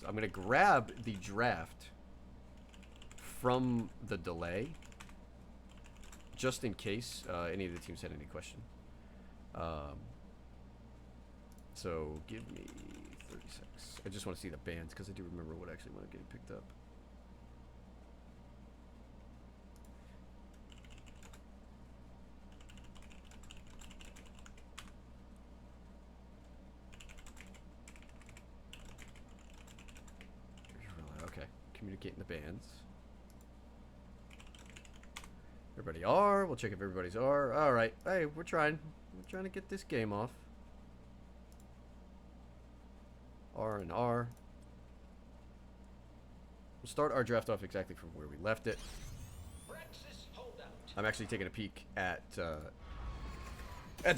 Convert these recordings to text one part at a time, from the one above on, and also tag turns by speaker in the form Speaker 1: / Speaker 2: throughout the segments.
Speaker 1: I'm going to grab the draft from the delay, just in case any of the teams had any question. So give me 30 seconds. I just want to see the bands because I do remember what actually wound up getting picked up. Okay, communicating the bands. Everybody R. We'll check if everybody's R. All right. Hey, we're trying to get this game off. R and R. We'll start our draft off exactly from where we left it. I'm actually taking a peek at the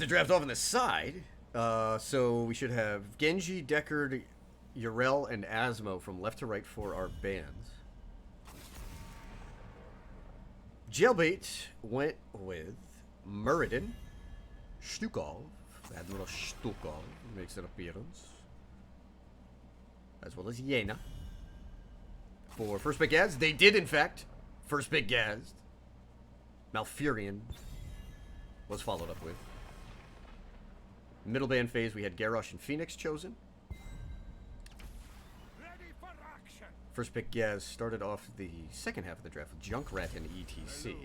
Speaker 1: draft off on the side. So we should have Genji, Deckard, Yrel, and Asmo from left to right for our bands. Jailbait went with Muradin, Stukov, Admiral Stukov makes an appearance, as well as Yena. For first pick Gaz, they did in fact first pick Gaz. Malfurion was followed up with. Middle band phase, we had Garrosh and Phoenix chosen. First pick Gaz started off the second half of the draft with Junkrat and ETC.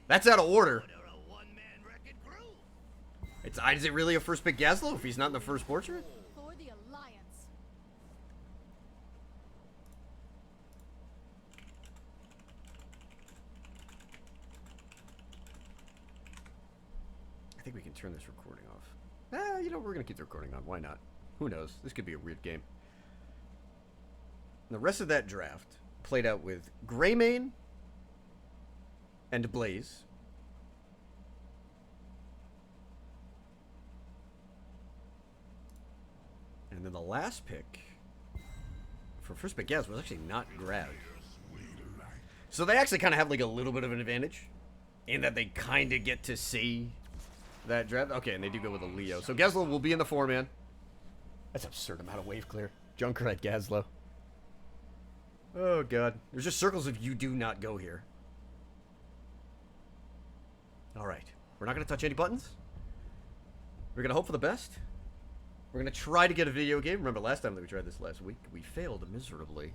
Speaker 1: That's out of order. Is it really a first pick Gazlowe if he's not in the first portrait?
Speaker 2: For the Alliance.
Speaker 1: I think we can turn this recording off. You know, we're going to keep the recording on. Why not? Who knows? This could be a weird game. The rest of that draft played out with Greymane and Blaze. And then the last pick for first pick Gaz was actually not grabbed. So they actually kind of have like a little bit of an advantage in that they kind of get to see that draft. Okay, and they do go with a Leo. So Gazlowe will be in the 4-man. That's an absurd amount of wave clear. Junkrat Gazlowe. Oh, God. There's just circles of you do not go here. Alright. We're not going to touch any buttons. We're going to hope for the best. We're going to try to get a video game. Remember last time that we tried this last week? We failed miserably.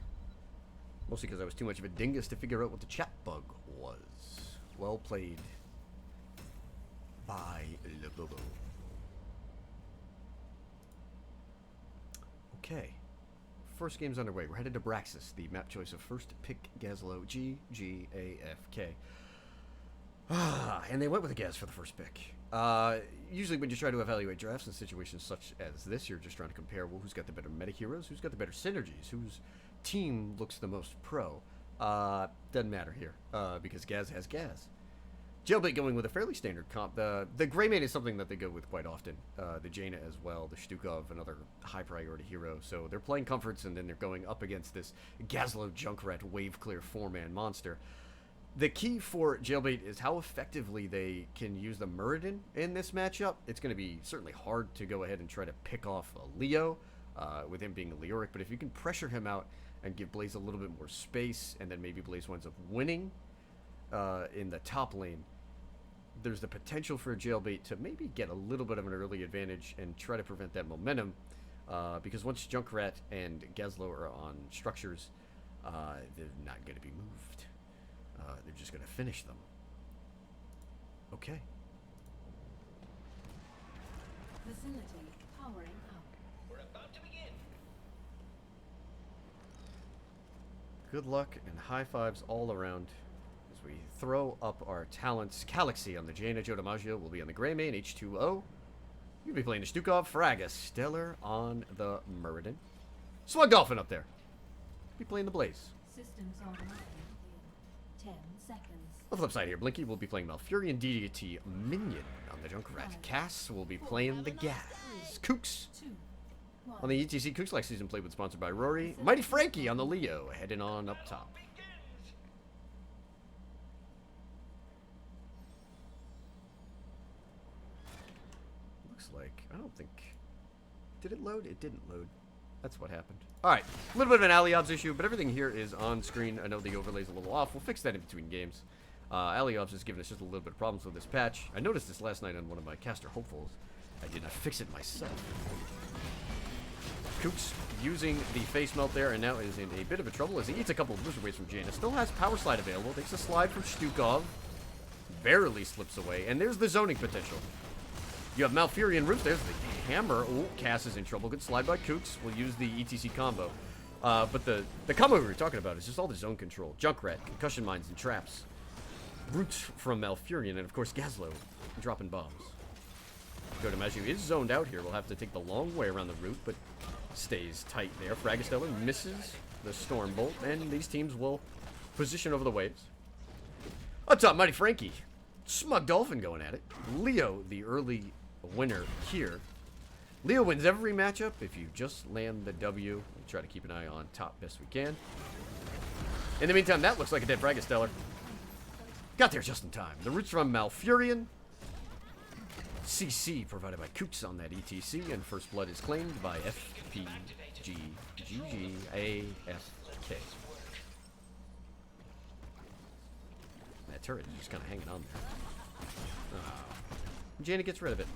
Speaker 1: Mostly because I was too much of a dingus to figure out what the chat bug was. Well played by Le Bobo. Okay. First game's underway. We're headed to Braxis. The map choice of first pick Gazlowe. GGAFK. And they went with a Gaz for the first pick. Usually when you try to evaluate drafts in situations such as this, you're just trying to compare, well, who's got the better meta heroes, who's got the better synergies, whose team looks the most pro. Doesn't matter here, because Gaz has Gaz. Jailbait going with a fairly standard comp. The Greymane is something that they go with quite often. The Jaina as well, the Stukov, another high priority hero. So they're playing comforts and then they're going up against this Gazlowe Junkrat wave clear 4-man monster. The key for Jailbait is how effectively they can use the Muradin in this matchup. It's going to be certainly hard to go ahead and try to pick off a Leo with him being a Leoric, but if you can pressure him out and give Blaze a little bit more space, and then maybe Blaze winds up winning in the top lane, there's the potential for Jailbait to maybe get a little bit of an early advantage and try to prevent that momentum, because once Junkrat and Gazlowe are on structures, they're not going to be moved. They're just going to finish them. Okay.
Speaker 2: Facility powering up.
Speaker 3: We're about to begin.
Speaker 1: Good luck and high fives all around as we throw up our talents. Galaxy on the Jaina, Joe DiMaggio will be on the Greymane, H2O. You'll be playing the Stukov, Fraga, Stellar on the Muradin. Slug Dolphin up there. Be playing the Blaze.
Speaker 2: Systems online in 10 seconds.
Speaker 1: On the flip side here, Blinky will be playing Malfurion DDT Minion on the Junkrat. Cass will be playing the Gaz. Kooks
Speaker 2: 2, 1.
Speaker 1: on the ETC Kooks Like Season Playwood sponsored by Rory. Mighty Frankie on the Leo, heading on up top. Looks like, I don't think, did it load? It didn't load. That's what happened. Alright, a little bit of an Aliobs issue, but everything here is on screen. I know the overlay's a little off. We'll fix that in between games. Aliobs has given us just a little bit of problems with this patch. I noticed this last night on one of my caster hopefuls. I did not fix it myself. Kooks using the face melt there, and now is in a bit of a trouble as he eats a couple of blizzard waves from Jaina. Still has power slide available. Takes a slide from Stukov. Barely slips away, and there's the zoning potential. You have Malfurion Roots. There's the hammer. Oh, Cass is in trouble. Good slide by Kooks. We'll use the ETC combo. But the combo we were talking about is just all the zone control. Junkrat, concussion mines, and traps. Roots from Malfurion, and of course Gazlowe dropping bombs. Godamaju is zoned out here. We'll have to take the long way around the route, but stays tight there. Fragastellar misses the Storm Bolt, and these teams will position over the waves. Up top, Mighty Frankie. Smug Dolphin going at it. Leo, the early winner here. Leo wins every matchup if you just land the W. We'll try to keep an eye on top best we can. In the meantime, that looks like a dead Fragastellar. Got there just in time. The roots from Malfurion. CC provided by Kooks on that ETC, and first blood is claimed by FPGGGAFK. That turret is just kind of hanging on there. Jaina gets rid of it.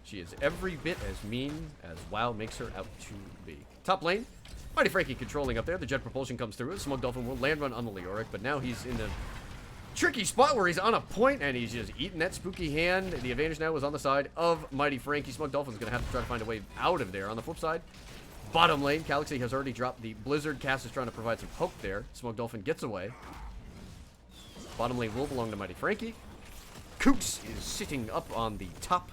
Speaker 1: She is every bit as mean as WoW makes her out to be. Top lane, Mighty Frankie controlling up there. The jet propulsion comes through. Smug Dolphin will land run on the Leoric, but now he's in the tricky spot where he's on a point and he's just eating that spooky hand. The advantage now is on the side of Mighty Frankie. Smug Dolphin's going to have to try to find a way out of there. On the flip side, bottom lane, Galaxy has already dropped the Blizzard. Cass is trying to provide some poke there. Smug Dolphin gets away. Bottom lane will belong to Mighty Frankie. Kooks is sitting up on the top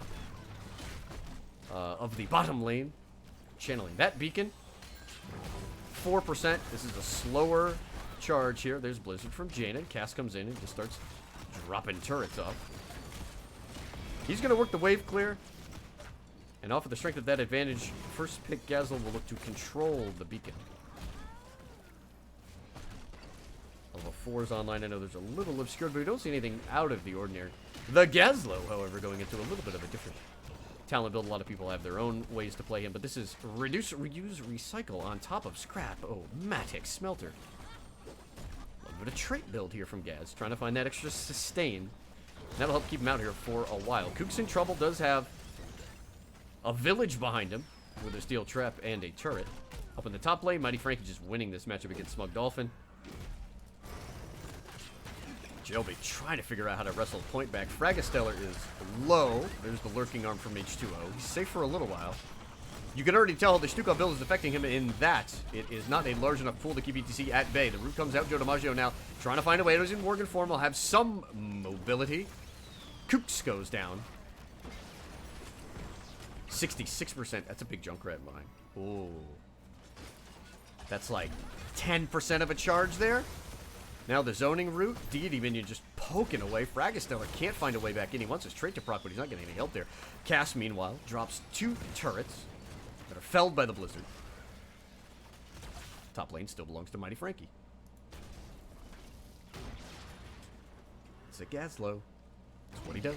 Speaker 1: of the bottom lane, channeling that beacon. 4%. This is a slower charge here. There's Blizzard from Jaina. Cass comes in and just starts dropping turrets up. He's going to work the wave clear. And off of the strength of that advantage, first pick Gazlowe will look to control the beacon. Level 4 is online. I know there's a little obscured, but we don't see anything out of the ordinary. The Gazlowe, however, going into a little bit of a different talent build. A lot of people have their own ways to play him, but this is reduce, reuse, recycle on top of scrap. Oh, Matic Smelter. A little bit of trait build here from Gaz, trying to find that extra sustain. That'll help keep him out here for a while. Kooks in trouble, does have a village behind him with a steel trap and a turret. Up in the top lane, Mighty Frankie just winning this matchup against Smug Dolphin. Jailbait trying to figure out how to wrestle a point back. Fragastellar is low. There's the lurking arm from H2O. He's safe for a little while. You can already tell the Stukov build is affecting him in that it is not a large enough pool to keep ETC at bay. The root comes out. Joe DiMaggio now trying to find a way. He's in Morgan form. Will have some mobility. Kooks goes down. 66%. That's a big Junkrat mine. Ooh. That's like 10% of a charge there. Now the zoning route, Deity Minion just poking away. Fragastellar can't find a way back in. He wants his trait to proc, but he's not getting any help there. Cass, meanwhile, drops 2 turrets that are felled by the Blizzard. Top lane still belongs to Mighty Frankie. It's a Gazlowe. That's what he does.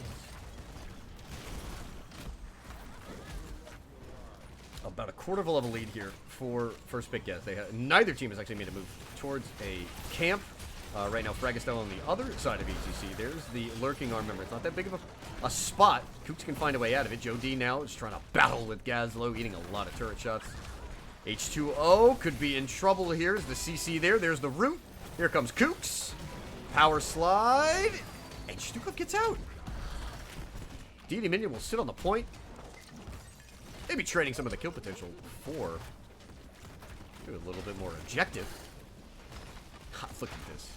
Speaker 1: About a quarter of a level lead here for first pick Gaz. Neither team has actually made a move towards a camp. Right now, Fragastellar on the other side of ETC. There's the lurking arm member. It's not that big of a spot. Kooks can find a way out of it. Joe D now is trying to battle with Gazlowe, eating a lot of turret shots. H2O could be in trouble here. Is the CC there? There's the root. Here comes Kooks. Power slide. And Stukov gets out. Deity Minion will sit on the point. Maybe trading some of the kill potential for a little bit more objective. God, look at this.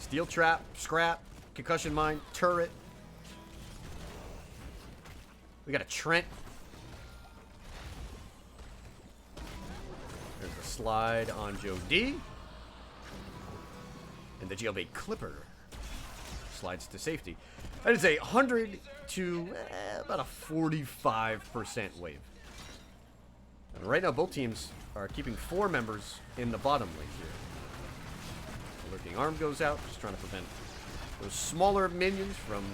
Speaker 1: Steel trap, scrap, concussion mine, turret. We got a Trent. There's a slide on Joe D. And the Jailbait Clipper slides to safety. That is a 100 to about a 45% wave. And right now, both teams are keeping 4 members in the bottom lane here. The lurking arm goes out, just trying to prevent those smaller minions from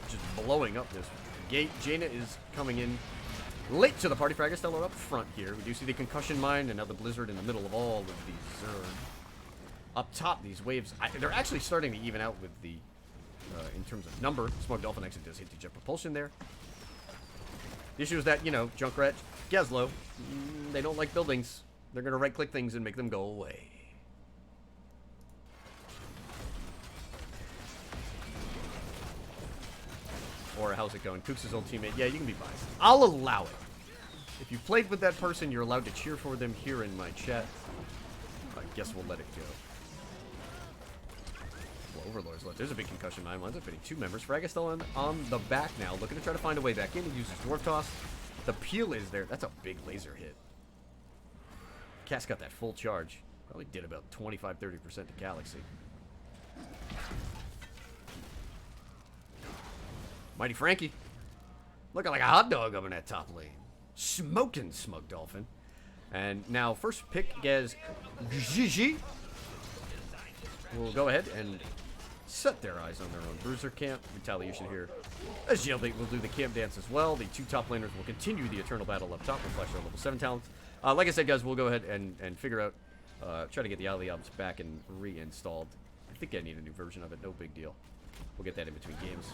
Speaker 1: just blowing up this gate. Jaina is coming in Late to the party. Fragastellar up front here. We do see the concussion mine, and now the blizzard in the middle of all of these Zerg. Up top, these waves, they're actually starting to even out with the, in terms of number. Smug Dolphin actually does hit the jet propulsion there. The issue is that, you know, Junkrat, Gazlowe, they don't like buildings. They're going to right-click things and make them go away. Or how's it going? Kooks' old teammate. Yeah, you can be biased. I'll allow it. If you played with that person, you're allowed to cheer for them here in my chat. I guess we'll let it go. Well, Overlord's left. There's a big concussion mine. Winds up hitting 2 members. Fragastellar on the back now, looking to try to find a way back in. He uses Dwarf Toss. The peel is there. That's a big laser hit. Cat's got that full charge. Probably did about 25-30% to Galaxy. Mighty Frankie. Looking like a hot dog up in that top lane. Smoking Smug Dolphin. And now first pick Gaz Gigi will go ahead and set their eyes on their own bruiser camp. Retaliation here. As Jailbait will do the camp dance as well. The 2 top laners will continue the eternal battle up top with Flash level 7 talents. Like I said, guys, we'll go ahead and figure out, try to get the Aliabs back and reinstalled. I think I need a new version of it. No big deal. We'll get that in between games.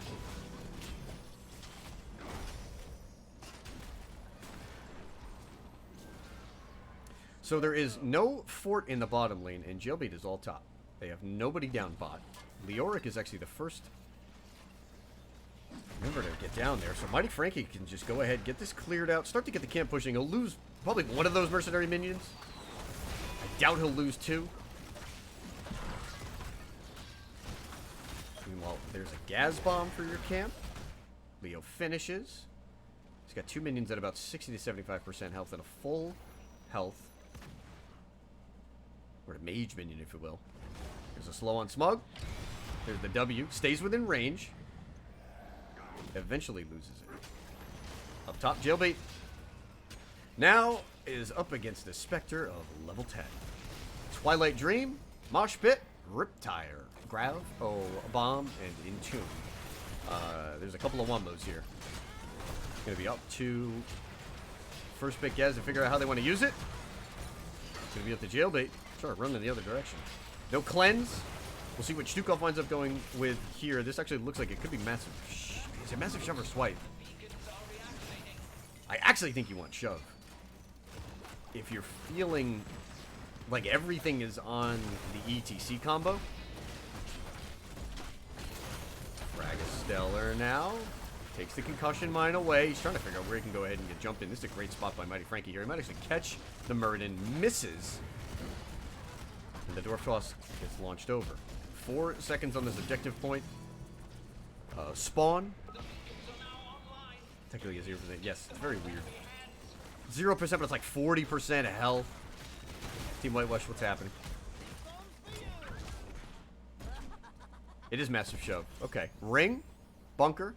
Speaker 1: So there is no fort in the bottom lane, and Jailbait is all top. They have nobody down bot. Leoric is actually the first member to get down there. So Mighty Frankie can just go ahead, get this cleared out, start to get the camp pushing. He'll lose probably one of those mercenary minions. I doubt he'll lose 2. Meanwhile, there's a Gaz Bomb for your camp. Leo finishes. He's got 2 minions at about 60 to 75% health and a full health. Or a mage minion, if you will. There's a slow on Smug. There's the W. Stays within range. Eventually loses it. Up top, Jailbait. Now is up against the Spectre of level 10. Twilight Dream, Mosh Pit, Riptire, Grav, Bomb, and Entomb. There's a couple of wombos here. Gonna be up to first pick Gaz to figure out how they want to use it. It's gonna be up to Jailbait. Sure, run in the other direction. No cleanse. We'll see what Stukov winds up going with here. This actually looks like it could be massive. Is it massive shove or swipe? I actually think you want shove. If you're feeling like everything is on the ETC combo. Fragastellar now. Takes the concussion mine away. He's trying to figure out where he can go ahead and get jumped in. This is a great spot by Mighty Frankie here. He might actually catch the Muradin. Misses. And the Dwarf Toss gets launched over. 4 seconds on this objective point. Spawn. Technically a 0%. Yes, it's very weird. 0%, but it's like 40% health. Team Whitewash, what's happening? It is massive shove. Okay. Ring. Bunker.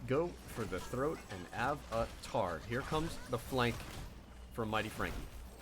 Speaker 1: Go for the throat and Avatar. Here comes the flank from Mighty Frankie.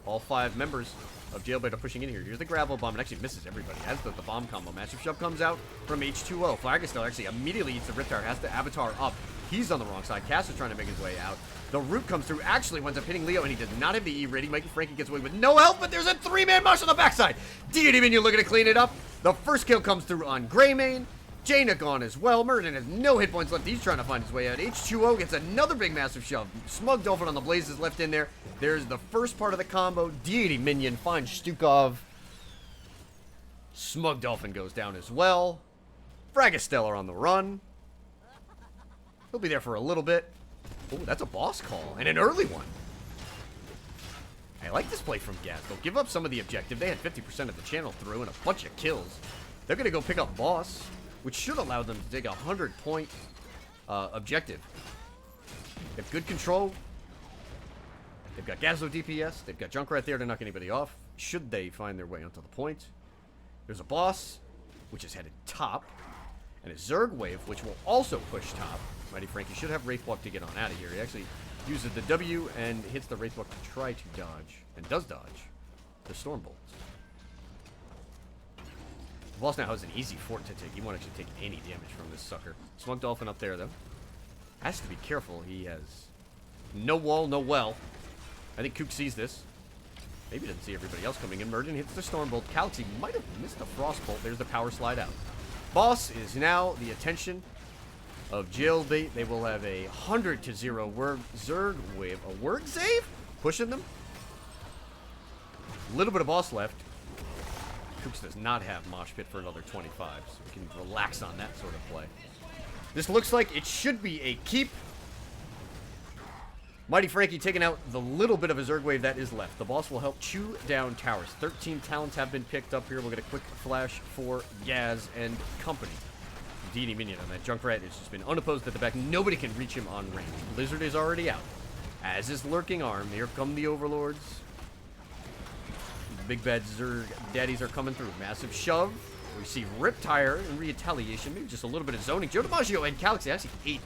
Speaker 1: All 5 members of Jailbait are pushing in here. Here's the gravel bomb. It actually misses everybody. As the bomb combo. Massive shove comes out from H2O. Fragastellar actually immediately eats the Riptire. Has the Avatar up. He's on the wrong side. Cass is trying to make his way out. The root comes through. Actually winds up hitting Leo, and he does not have the E rating. Mighty Frankie gets away with no help, but there's a 3-man mush on the backside. Deity Minion looking to clean it up. The first kill comes through on Greymane. Jaina gone as well. Muradin has no hit points left. He's trying to find his way out. H2O gets another big massive shove. Smug Dolphin on the Blazes left in there. There's the first part of the combo. Deity Minion finds Stukov. Smug Dolphin goes down as well. Fragastellar on the run. He'll be there for a little bit. Oh, that's a boss call. And an early one. I like this play from Gaz. They'll give up some of the objective. They had 50% of the channel through and a bunch of kills. They're going to go pick up boss, which should allow them to take a 100-point objective. They have good control. They've got Gazlowe DPS. They've got Junkrat there to knock anybody off, should they find their way onto the point. There's a boss, which is headed top, and a Zerg wave, which will also push top. Mighty Frankie should have Wraithwalk to get on out of here. He actually uses the W and hits the Wraithwalk to try to dodge, and does dodge the Stormbolt. The boss now has an easy fort to take. He won't actually take any damage from this sucker. Smug Dolphin up there, though. Has to be careful. He has No wall, no well. I think Kook sees this. Maybe doesn't see everybody else coming in. Murden hits the Stormbolt. Galaxy might have missed the Frostbolt. There's the power slide out. Boss is now the attention of Jailbait. They will have a 100-0 Zerg wave. A Wurg save? Pushing them. A little bit of boss left. Kooks does not have Mosh Pit for another 25, so we can relax on that sort of play. This looks like it should be a keep. Mighty Frankie taking out the little bit of a Zerg wave that is left. The boss will help chew down towers. 13 talents have been picked up here. We'll get a quick flash for Gaz and company. DD minion on that. Junkrat has just been unopposed at the back. Nobody can reach him on range. Blizzard is already out. As is Lurking Arm. Here come the Overlords. The big bad Zerg daddies are coming through. Massive shove. We see Riptire in retaliation. Maybe just a little bit of zoning. Joe DiMaggio and Galaxy actually ate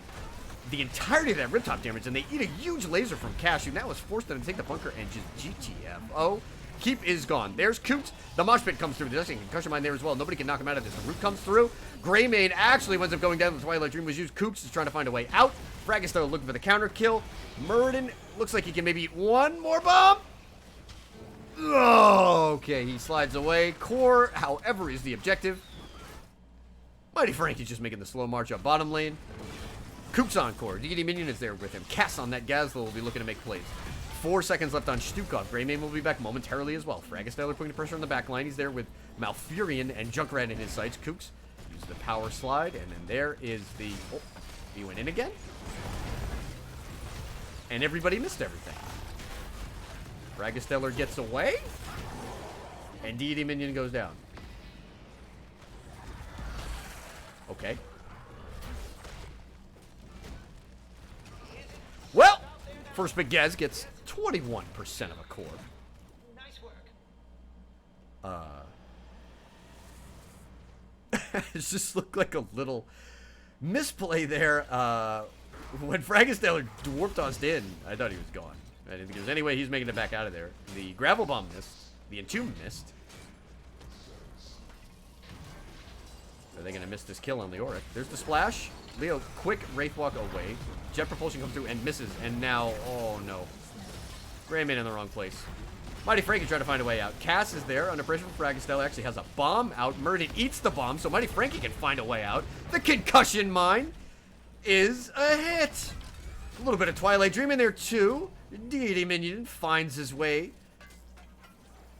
Speaker 1: the entirety of that Riptop damage, and they eat a huge laser from Cashew. That was forced them to take the bunker and just GTFO. Keep is gone. There's Coot. The Mosh Pit comes through. There's actually a concussion mine there as well. Nobody can knock him out of this. The root comes through. Greymane actually winds up going down. The Twilight Dream was used. Kooks is trying to find a way out. Fragisto looking for the counter kill. Murden looks like he can maybe eat one more bomb. Oh, okay, he slides away. Core, however, is the objective. Mighty Frankie's just making the slow march up bottom lane. Kooks on core. DD Minion is there with him. Cass on that. Gazlowe will be looking to make plays. 4 seconds left on Stukov. Greymane will be back momentarily as well. Fragisteller putting the pressure on the back line. He's there with Malfurion and Junkrat in his sights. Kooks uses the power slide, and then there is the... Oh, he went in again? And everybody missed everything. Fragisteller gets away, and DD Minion goes down. Okay. Well, first big Gaz gets 21% of a core.
Speaker 3: Nice work.
Speaker 1: It just looked like a little misplay there. When Fragisteller dwarf tossed in, I thought he was gone. I didn't think there was any way he's making it back out of there. The Gravel Bomb missed. The Entomb missed. Are they going to miss this kill on the Auric? There's the splash. Leo, quick Wraithwalk away. Jet Propulsion comes through and misses. And now, oh no. Greymane in the wrong place. Mighty Frankie trying to find a way out. Cass is there under pressure from Fragisteller. Actually has a bomb out. Murden eats the bomb, so Mighty Frankie can find a way out. The concussion mine is a hit. A little bit of Twilight Dream in there too. DD Minion finds his way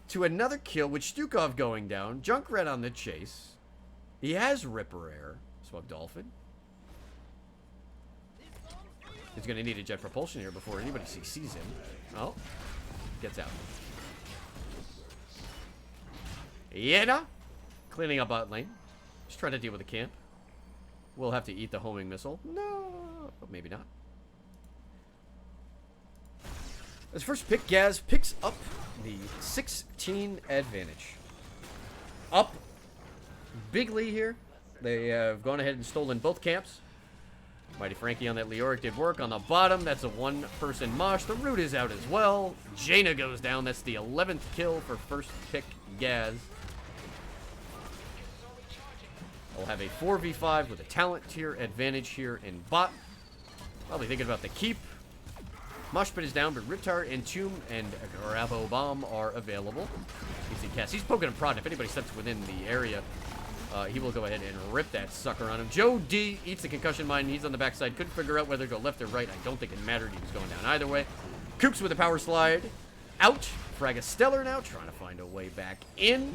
Speaker 1: to another kill with Stukov going down. Junkrat on the chase. He has Ripper Air. Swug Dolphin. He's going to need a jet propulsion here before anybody sees him. Oh. Gets out. Yena. Cleaning up bot lane. Just trying to deal with the camp. We'll have to eat the homing missile. No. But maybe not. As first pick, Gaz picks up the 16 advantage. Up bigly here. They have gone ahead and stolen both camps. Mighty Frankie on that Leoric did work. On the bottom, that's a one-person mosh. The root is out as well. Jaina goes down. That's the 11th kill for first pick Gaz. We'll have a 4v5 with a talent tier advantage here in bot. Probably thinking about the keep. Mosh Pit is down, but Riptire, Entomb, and Gravo Bomb are available. Easy cast. He's poking and prodding. If anybody steps within the area, he will go ahead and rip that sucker on him. Joe D eats the concussion mine. He's on the backside. Couldn't figure out whether to go left or right. I don't think it mattered. He was going down either way. Kooks with a power slide. Out. Fragisteller now trying to find a way back in.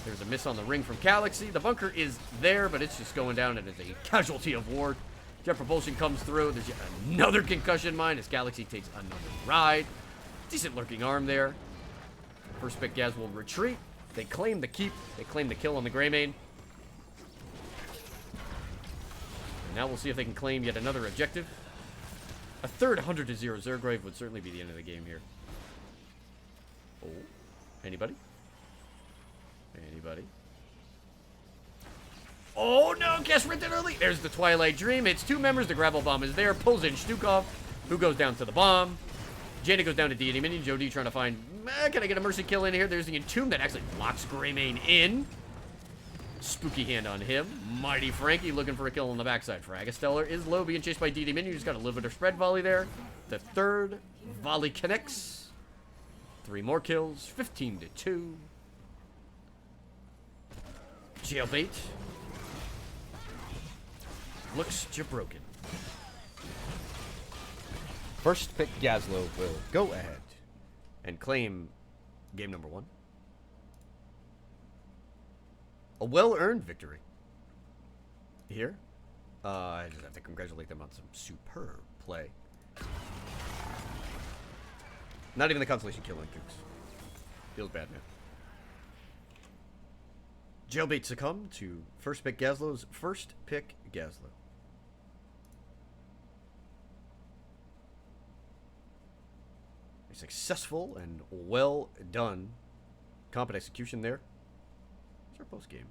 Speaker 1: There's a miss on the ring from Galaxy. The bunker is there, but it's just going down. It is a casualty of war. Jet Propulsion comes through. There's yet another concussion mine as Galaxy takes another ride. Decent Lurking Arm there. First pick Gaz will retreat. They claim the keep. They claim the kill on the Greymane. And now we'll see if they can claim yet another objective. A third 100-0 Zergrave would certainly be the end of the game here. Oh, anybody? Anybody? Oh no, guess ripped it early. There's the Twilight Dream. It's two members. The Gravel Bomb is there. Pulls in Stukov, who goes down to the bomb. Jaina goes down to DD Minion. Joe D trying to find, can I get a mercy kill in here? There's the Entomb that actually locks Greymane in. Spooky hand on him. Mighty Frankie looking for a kill on the backside. Fragisteller is low, being chased by DD Minion. He's got a little bit of spread volley there. The third volley connects. 3 more kills. 15-2. Jailbait looks broken. First pick Gazlowe will go ahead and claim game number 1. A well-earned victory here. I just have to congratulate them on some superb play. Not even the consolation kill on Kooks. Feels bad, man. Jailbait succumbed to first pick Gazlowe's first pick Gazlowe. A successful and well done competent execution there. It's our post game.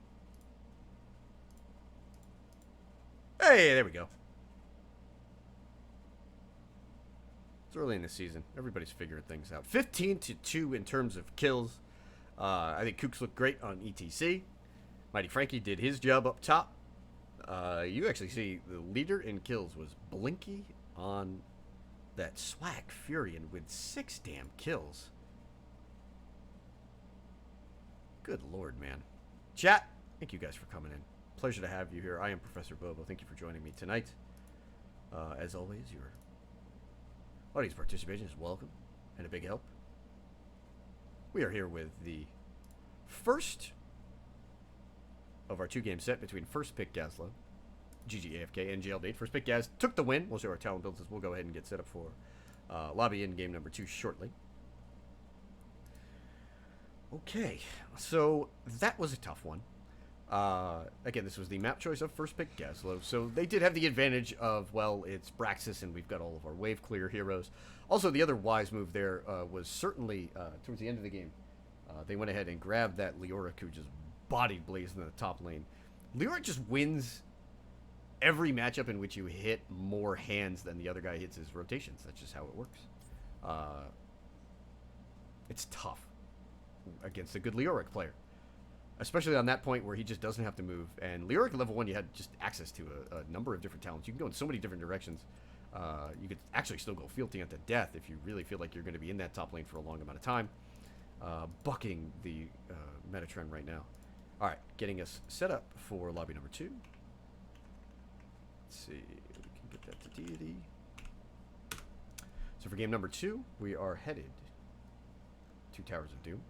Speaker 1: Hey, there we go. It's early in the season. Everybody's figuring things out. 15-2 in terms of kills. I think Kooks looked great on ETC. Mighty Frankie did his job up top. You actually see the leader in kills was Blinky on that Swag Furion with 6 damn kills. Good lord, man. Chat, thank you guys for coming in. Pleasure to have you here. I am Professor Bobo. Thank you for joining me tonight. As always, your audience participation is welcome and a big help. We are here with the first of our 2-game set between first pick Gazlowe, GG AFK, and Jailbait. First pick Gaz took the win. We'll show our talent builds as we'll go ahead and get set up for lobby in game number 2 shortly. Okay, so that was a tough one. Again, this was the map choice of first pick Gazlowe, so they did have the advantage of, well, it's Braxis and we've got all of our wave clear heroes. Also, the other wise move there was certainly towards the end of the game. They went ahead and grabbed that Leoric who just bodied Blaze in the top lane. Leoric just wins every matchup in which you hit more hands than the other guy hits his rotations. That's just how it works. It's tough against a good Leoric player. Especially on that point where he just doesn't have to move. And Leoric level 1, you had just access to a number of different talents. You can go in so many different directions. You could actually still go fealty unto death if you really feel like you're going to be in that top lane for a long amount of time. Bucking the meta trend right now. Alright, getting us set up for lobby number 2. Let's see. We can get that to deity. So for game number 2, we are headed to Towers of Doom.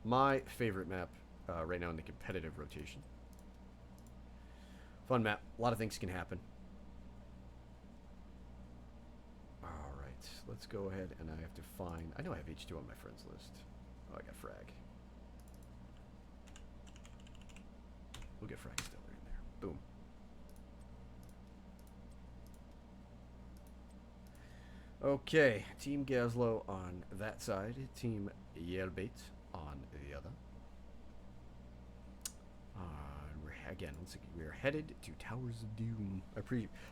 Speaker 1: My favorite map right now in the competitive rotation. Fun map. A lot of things can happen. Alright, let's go ahead and I have to find... I know I have H2 on my friends list. Oh, I got Frag. We'll get Frag Stellar in there. Boom. Okay, Team Gazlowe on that side. Team Jailbait on the other. Again, we are headed to Towers of Doom. I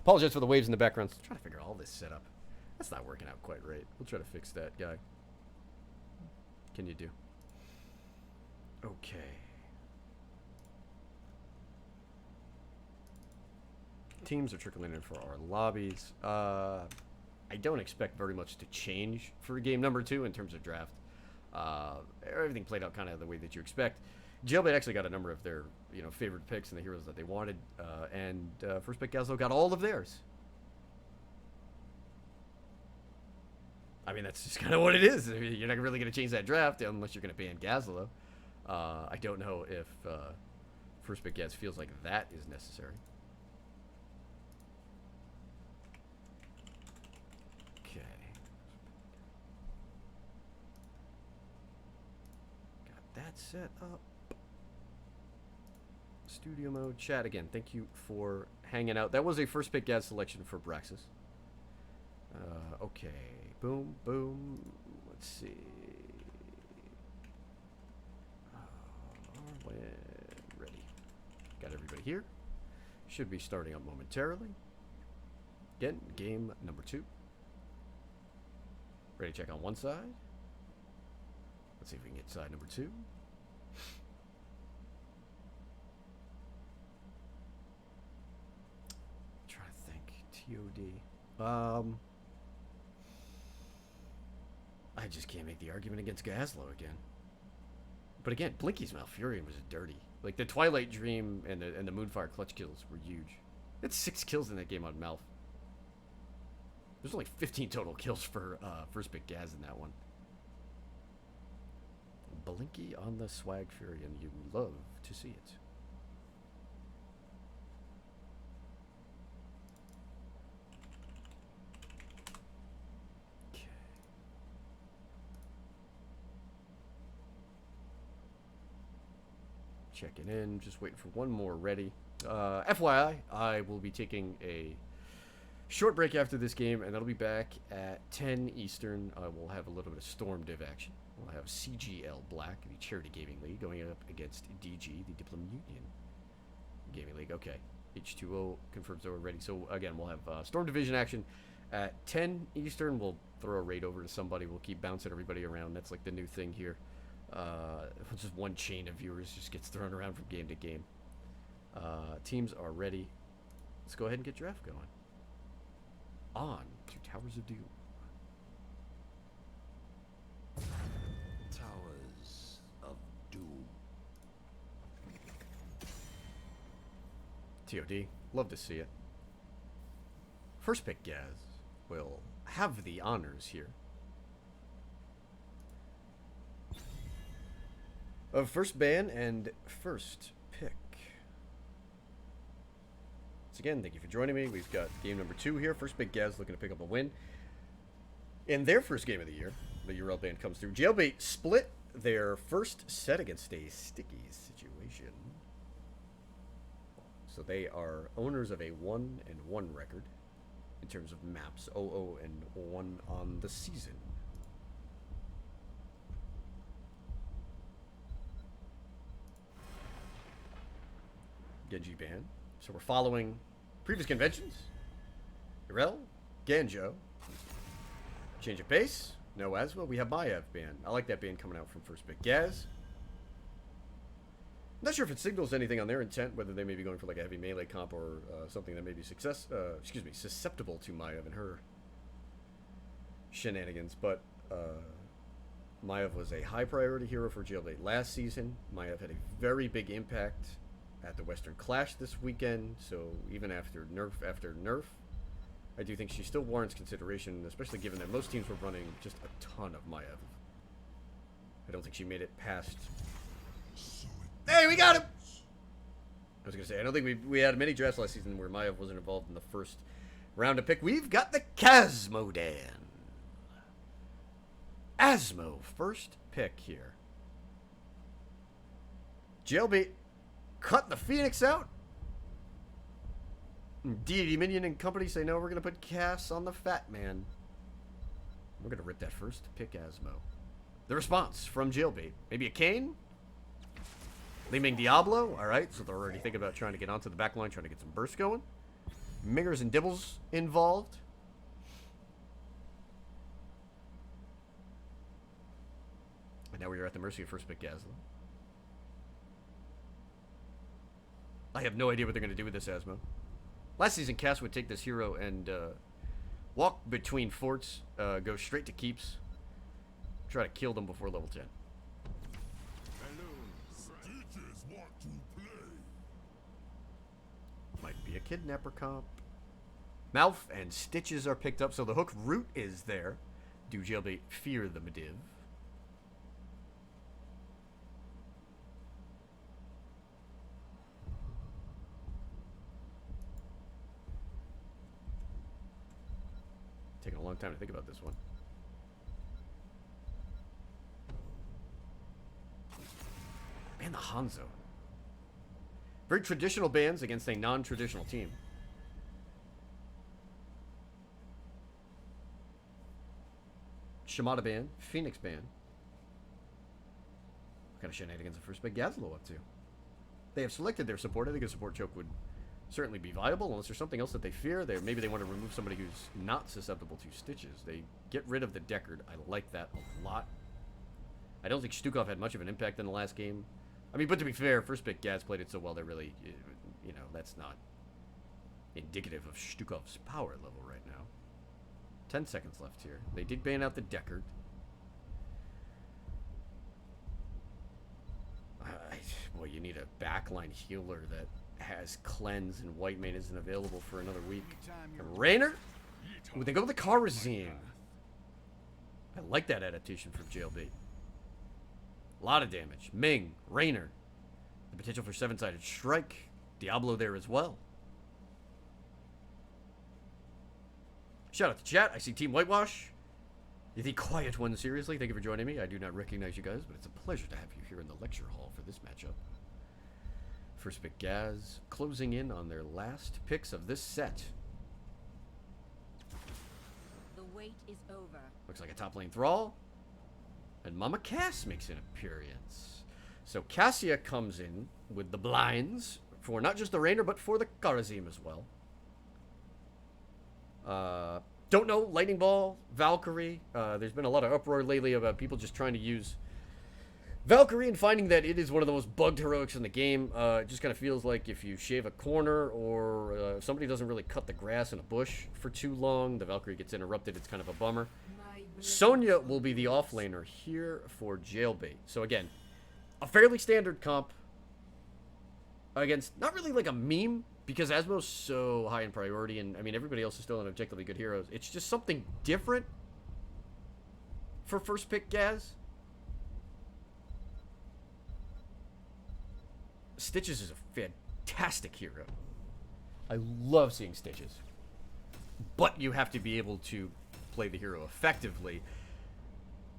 Speaker 1: apologize for the waves in the background. I'm trying to figure all this setup. That's not working out quite right. We'll try to fix that, guy. Can you do? Okay. Teams are trickling in for our lobbies. I don't expect very much to change for game number 2 in terms of draft. Everything played out kind of the way that you expect. Jailbait actually got a number of their, favorite picks and the heroes that they wanted, and first pick Gazlowe got all of theirs. I mean, that's just kind of what it is. I mean, you're not really going to change that draft unless you're going to ban Gazlowe. I don't know if first pick Gaz feels like that is necessary. Okay. Got that set up. Studio mode. Chat again. Thank you for hanging out. That was a first pick Gaz selection for Braxis. Okay. Boom, boom. Let's see. When ready. Got everybody here. Should be starting up momentarily. Again, game number 2. Ready to check on one side. Let's see if we can get side number 2. Trying to think. TOD. I just can't make the argument against Gazlowe again. But again, Blinky's Malfurion was dirty. Like, the Twilight Dream and the Moonfire clutch kills were huge. It's 6 kills in that game on Malf. There's only 15 total kills for first pick Gaz in that one. Blinky on the Swag Furion. You love to see it. Okay. Checking in. Just waiting for one more ready. FYI, I will be taking a short break after this game, and that'll be back at 10 Eastern. We'll have a little bit of Storm Div action. We'll have CGL Black, the Charity Gaming League, going up against DG, the Diplom Union Gaming League. Okay, H2O confirms that we're ready. So, again, we'll have Storm Division action at 10 Eastern. We'll throw a raid over to somebody. We'll keep bouncing everybody around. That's like the new thing here. Just one chain of viewers just gets thrown around from game to game. Teams are ready. Let's go ahead and get draft going. On to Towers of Doom.
Speaker 3: Towers of Doom.
Speaker 1: TOD, love to see it. First pick Gaz will have the honors here of first ban and first pick. Once again, thank you for joining me. We've got game number 2 here. First pick Gaz looking to pick up a win in their first game of the year. The URL ban comes through. Jailbait split their first set against a sticky situation. So they are owners of a 1-1 record in terms of maps. 0-1 on the season. Genji ban. So we're following previous conventions. Irel, Ganjo. Change of pace. No Asma. We have Maiev ban. I like that ban coming out from first pick Gaz. Not sure if it signals anything on their intent, whether they may be going for like a heavy melee comp or something that may be susceptible to Maiev and her shenanigans. But Maiev was a high priority hero for Jailbait last season. Maiev had a very big impact at the Western Clash this weekend, so even after nerf, I do think she still warrants consideration, especially given that most teams were running just a ton of Maiev. I don't think she made it past... Hey, we got him! I was going to say, I don't think we had many drafts last season where Maiev wasn't involved in the first round of pick. We've got the Casmodan. Asmo, first pick here. Jailbait cut the Phoenix out. Deity Minion and company say no, we're going to put Cass on the Fat Man. We're going to rip that first pick Asmo. The response from Jailbait. Maybe a Kane? Liming Diablo? Alright, so they're already thinking about trying to get onto the back line, trying to get some bursts going. Mingers and Dibbles involved. And now we are at the mercy of first pick Gazlowe. I have no idea what they're going to do with this Asmo. Last season, Cass would take this hero and walk between forts, go straight to keeps, try to kill them before level 10.
Speaker 3: Hello, Stitches want to play.
Speaker 1: Might be a kidnapper comp. Mouth and Stitches are picked up, so the hook root is there. Do Jailbait fear the Mediv? Taking a long time to think about this one. Man, the Hanzo. Very traditional bans against a non-traditional team. Shimada ban, Phoenix ban. What kind of shenanigans the first pick Gazlowe up to? They have selected their support. I think a support choke would certainly be viable, unless there's something else that they fear. Maybe they want to remove somebody who's not susceptible to Stitches. They get rid of the Deckard. I like that a lot. I don't think Stukov had much of an impact in the last game. I mean, but to be fair, first pick Gaz played it so well that really, you know, that's not indicative of Stukov's power level right now. 10 seconds left here. They did ban out the Deckard. Boy, you need a backline healer that has cleanse, and Whitemane isn't available for another week. And Raynor? Ooh, they go with the Karazim. I like that adaptation from Jailbait. A lot of damage. Ming, Raynor. The potential for 7-sided strike. Diablo there as well. Shout out to chat. I see Team Whitewash. You the quiet one, seriously? Thank you for joining me. I do not recognize you guys, but it's a pleasure to have you here in the lecture hall for this matchup. First pick Gaz, closing in on their last picks of this set.
Speaker 2: The wait is over.
Speaker 1: Looks like a top lane Thrall. And Mama Cass makes an appearance. So Cassia comes in with the blinds for not just the Raynor, but for the Karazim as well. Don't know, Lightning Ball, Valkyrie. There's been a lot of uproar lately about people just trying to use Valkyrie and finding that it is one of the most bugged heroics in the game. It just kind of feels like if you shave a corner or if somebody doesn't really cut the grass in a bush for too long, the Valkyrie gets interrupted. It's kind of a bummer. Sonya will be the offlaner here for Jailbait. So again, a fairly standard comp against not really like a meme, because Asmo's so high in priority, and I mean everybody else is still an objectively good heroes. It's just something different for first pick Gaz. Stitches is a fantastic hero. I love seeing Stitches, but you have to be able to play the hero effectively.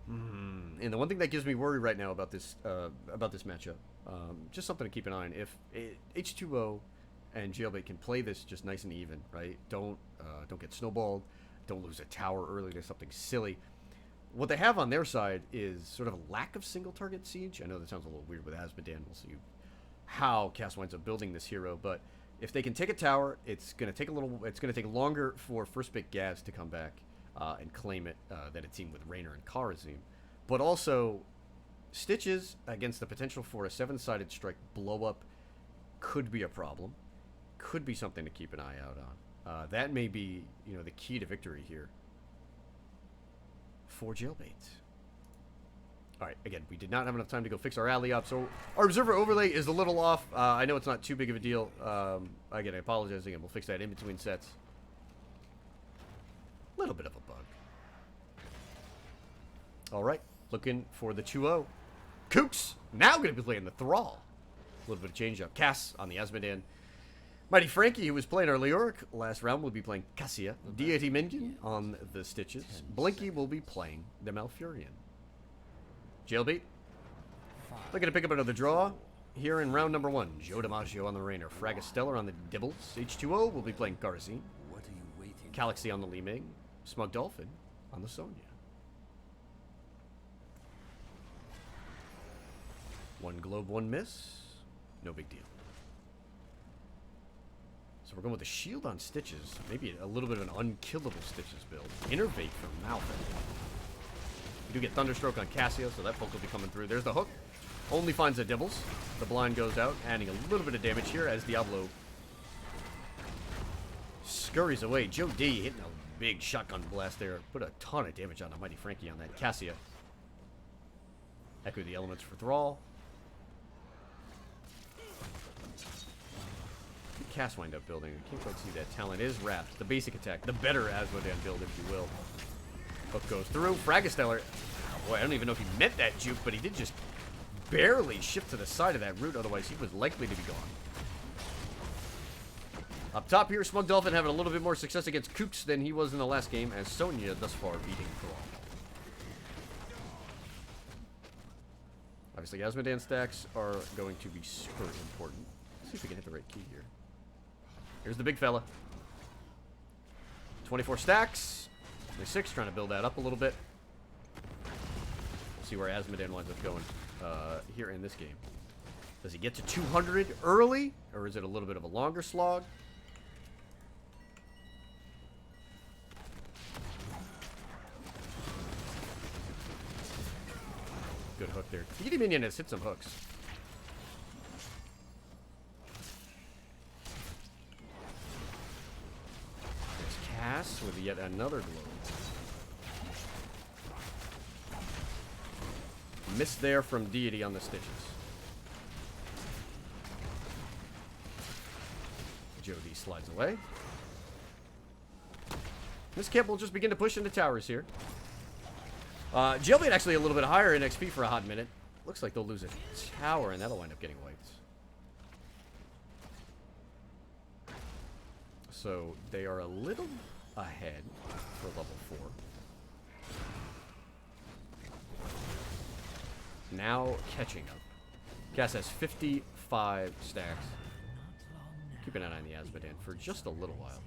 Speaker 1: And the one thing that gives me worry right now about this matchup, just something to keep an eye on. If H2O and Jailbait can play this just nice and even, right? Don't get snowballed. Don't lose a tower early to something silly. What they have on their side is sort of a lack of single target siege. I know that sounds a little weird with Asmodan. We'll see how Cass winds up building this hero, but if they can take a tower, it's gonna take longer for first pick Gaz to come back and claim it than it seemed with Raynor and Karazim. But also, Stitches against the potential for a 7-sided strike blow up could be a problem. Could be something to keep an eye out on. That may be, the key to victory here for Jailbait. All right, again, we did not have enough time to go fix our alley up, so our observer overlay is a little off. I know it's not too big of a deal. Again, I apologize again. We'll fix that in between sets. Little bit of a bug. All right, looking for the 2-0. Kooks now going to be playing the Thrall. A little bit of change up. Cass on the Asmodan. Mighty Frankie, who was playing our Leoric last round, will be playing Cassia. Deity Minion on the Stitches. Blinky will be playing the Malfurion. Jailbait looking to pick up another draw here in round number 1. Joe DiMaggio on the Raynor. Fragastellar on the Dibbles. H2O will be playing Karazim.
Speaker 3: What are you waiting?
Speaker 1: Galaxy on the Li Ming. Smug Dolphin on the Sonya. One globe, one miss. No big deal. So we're going with a shield on Stitches. Maybe a little bit of an unkillable Stitches build. Innervate from Malphite. We do get Thunderstroke on Cassia, so that poke will be coming through. There's the hook. Only finds the Dibbles. The blind goes out, adding a little bit of damage here as Diablo scurries away. Joe D hitting a big shotgun blast there. Put a ton of damage on a Mighty Frankie on that Cassia. Echo the elements for Thrall. Cass wind up building. I can't quite see that. Talent is Wrath. The basic attack. The better Asmodan build, if you will. Hook goes through. Fragastellar. Boy, I don't even know if he meant that juke, but he did just barely shift to the side of that root. Otherwise, he was likely to be gone. Up top here, Smug Dolphin having a little bit more success against Kooks than he was in the last game, as Sonya thus far beating Thrall. Obviously, Asmodan stacks are going to be super important. Let's see if we can hit the right key here. Here's the big fella. 24 stacks. 26, trying to build that up a little bit. We'll see where Asmodan winds up going here in this game. Does he get to 200 early, or is it a little bit of a longer slog? Good hook there. Deity Minion has hit some hooks. yet another glow. Miss there from Deity on the stitches. Jody slides away. This camp will just begin to push into towers here. Jailbait actually a little bit higher in XP for a hot minute. Looks like they'll lose a tower, and that'll wind up getting wiped. So they are a little ahead for level 4. Now catching up. Cass has 55 stacks. Keep an eye on the Azmodan for just a little while.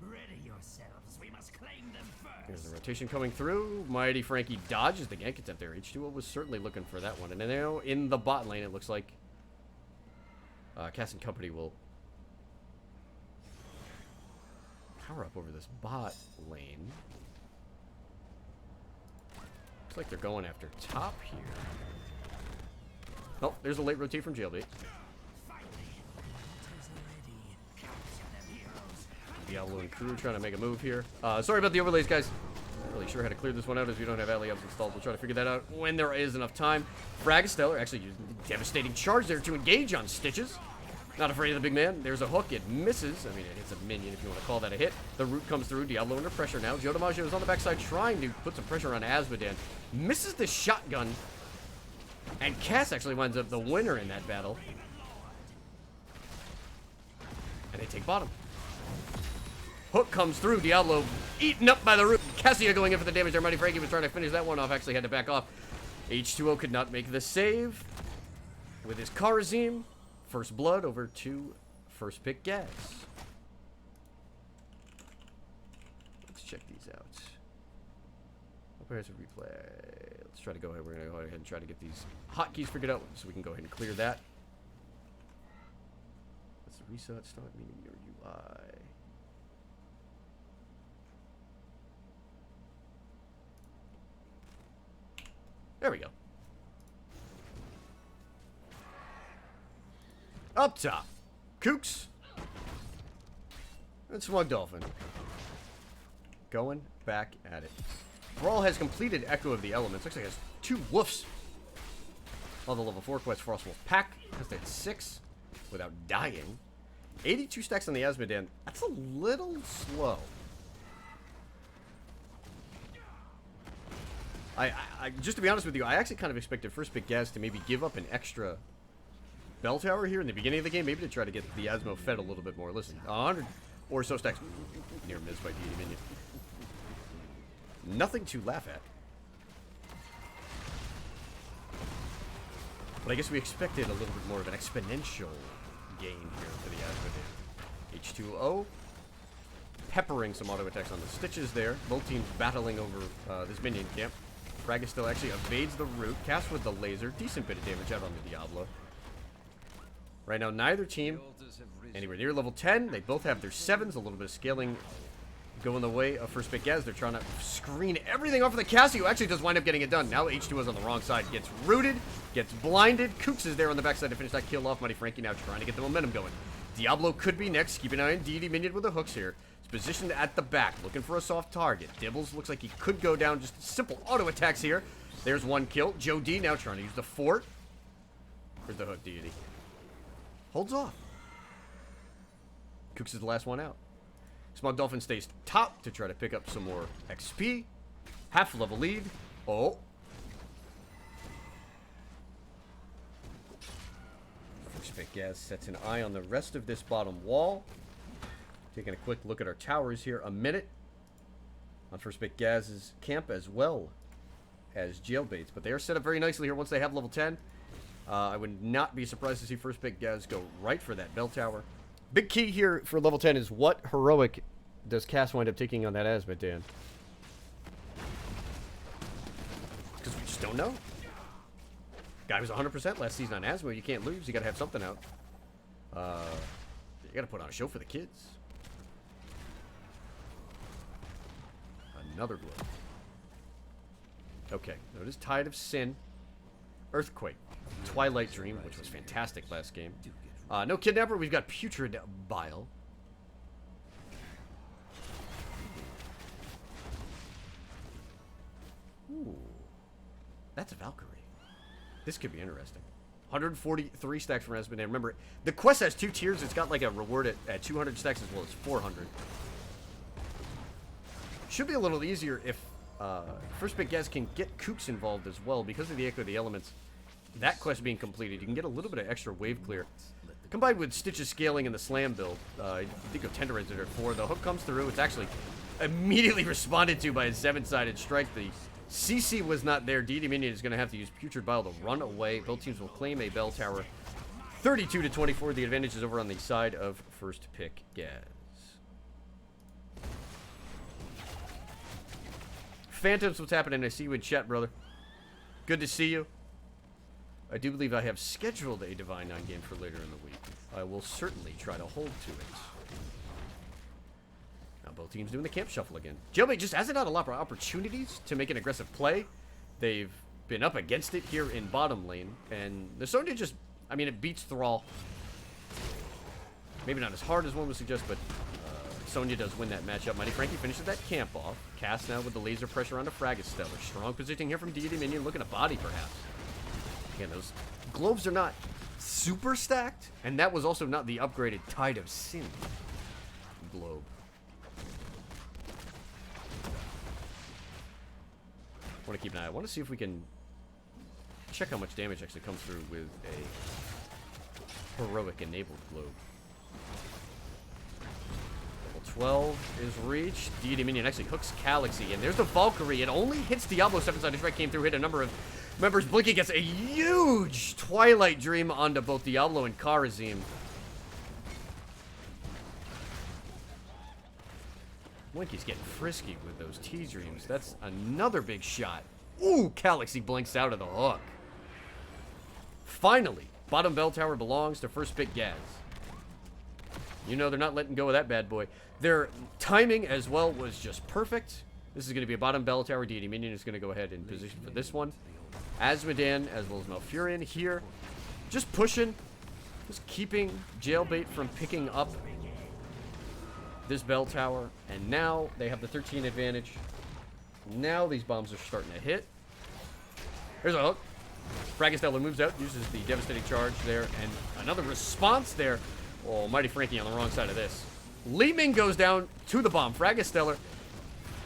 Speaker 4: Ready yourselves, we must claim them first.
Speaker 1: There's the rotation coming through. Mighty Frankie dodges the gank attempt there. H2O was certainly looking for that one. And now in the bot lane, it looks like Cass and company will power up over this bot lane. Looks like they're going after top here. Oh, there's a late rotate from Jailbait. Diablo and crew trying to make a move here. Sorry about the overlays, guys. Not really sure how to clear this one out as we don't have alley ups installed. We'll try to figure that out when there is enough time. Fragastellar actually using a devastating charge there to engage on Stitches. Not afraid of the big man. There's a hook. It misses. I mean, it hits a minion if you want to call that a hit. The root comes through. Diablo under pressure now. Joe DiMaggio is on the backside trying to put some pressure on Azmodan. Misses the shotgun. And Cass actually winds up the winner in that battle. And they take bottom. Hook comes through. Diablo eaten up by the root. Cassia going in for the damage there. Mighty Frankie was trying to finish that one off. Actually had to back off. H2O could not make the save. With his Kharazim. First blood over to first pick Gaz. Let's check these out. Where's a replay? Let's try to go ahead. We're going to go ahead and try to get these hotkeys figured out so we can go ahead and clear that. Let's reset start meeting your UI. There we go. Up top, Kooks and Smug Dolphin going back at it. Brawl has completed Echo of the Elements. Looks like it has 2 woofs. All the level 4 quests, Frostwolf Pack has that 6 without dying. 82 stacks on the Azmodan. That's a little slow. I just to be honest with you, I actually kind of expected first pick Gaz to maybe give up an extra bell tower here in the beginning of the game, maybe to try to get the Asmo fed a little bit more. Listen, 100 or so stacks near miss by Deity minion. Nothing to laugh at. But I guess we expected a little bit more of an exponential gain here for the Asmo. H2O peppering some auto attacks on the Stitches there. Both teams battling over this minion camp. Frag still actually evades the root. Cass with the laser. Decent bit of damage out on the Diablo. Right now, neither team anywhere near level 10. They both have their 7s. A little bit of scaling going the way of first pick Gaz. They're trying to screen everything off of the Cassie, who actually does wind up getting it done. Now H2O's on the wrong side. Gets rooted. Gets blinded. Kooks is there on the backside to finish that kill off. Mighty Frankie now trying to get the momentum going. Diablo could be next. Keep an eye on Deity minion with the hooks here. It's positioned at the back. Looking for a soft target. Dibbles looks like he could go down. Just simple auto attacks here. There's one kill. Joe D now trying to use the fort. Where's the hook, Deity? Holds off. Kooks is the last one out. Smug Dolphin stays top to try to pick up some more XP. Half level lead. Oh. First pick Gaz sets an eye on the rest of this bottom wall. Taking a quick look at our towers here. A minute on first pick Gaz's camp as well as Jailbait's. But they are set up very nicely here once they have level 10. I would not be surprised to see first pick Gaz go right for that bell tower. Big key here for level 10 is what heroic does Cass wind up taking on that Azmodan? Because we just don't know. Guy was 100% last season on Asmo. You can't lose. You got to have something out. You got to put on a show for the kids. Another blow. Okay. Notice Tide of Sin. Earthquake. Twilight Dream, which was fantastic last game. No Kidnapper. We've got Putrid Bile. Ooh. That's a Valkyrie. This could be interesting. 143 stacks from Rasmussen. Remember, the quest has 2 tiers. It's got like a reward at 200 stacks as well as 400. Should be a little easier if First Pick Gaz can get Kooks involved as well. Because of the Echo of the Elements, that quest being completed, you can get a little bit of extra wave clear. Combined with Stitch's scaling in the slam build, I think of Tenderizer at 4. The hook comes through. It's actually immediately responded to by a 7-sided strike. The CC was not there. DD Minion is going to have to use Putrid Bile to run away. Both teams will claim a bell tower. 32-24. The advantage is over on the side of First Pick Gaz. Phantoms, what's happening? I see you in chat, brother. Good to see you. I do believe I have scheduled a Divine 9 game for later in the week. I will certainly try to hold to it. Now both teams doing the camp shuffle again. Jailbait just hasn't had a lot of opportunities to make an aggressive play. They've been up against it here in bottom lane. And the Sonya just, I mean, it beats Thrall. Maybe not as hard as one would suggest, but Sonya does win that matchup. Mighty Frankie finishes that camp off. Cast now with the laser pressure onto Fragastellar. Strong positioning here from Deity Minion, looking at body perhaps. Again, those globes are not super stacked, and that was also not the upgraded Tide of Sin globe. I want to keep an eye. I want to see if we can check how much damage actually comes through with a heroic enabled globe. Level 12 is reached. Deity Minion actually hooks Galaxy, and there's the Valkyrie. It only hits Diablo. 7-sided strike came through, hit a number of members. Blinky gets a huge Twilight Dream onto both Diablo and Kharazim. Blinky's getting frisky with those T-Dreams. That's another big shot. Ooh, Galaxy blinks out of the hook. Finally, bottom bell tower belongs to First Pick Gaz. You know they're not letting go of that bad boy. Their timing as well was just perfect. This is going to be a bottom bell tower. Deity Minion is going to go ahead and position for this one. Asmodan as well as Malfurion here. Just pushing. Just keeping Jailbait from picking up this bell tower. And now they have the 13 advantage. Now these bombs are starting to hit. Here's a hook. Fragastellar moves out, uses the devastating charge there, and another response there. Oh, Mighty Frankie on the wrong side of this. Li Ming goes down to the bomb. Fragastellar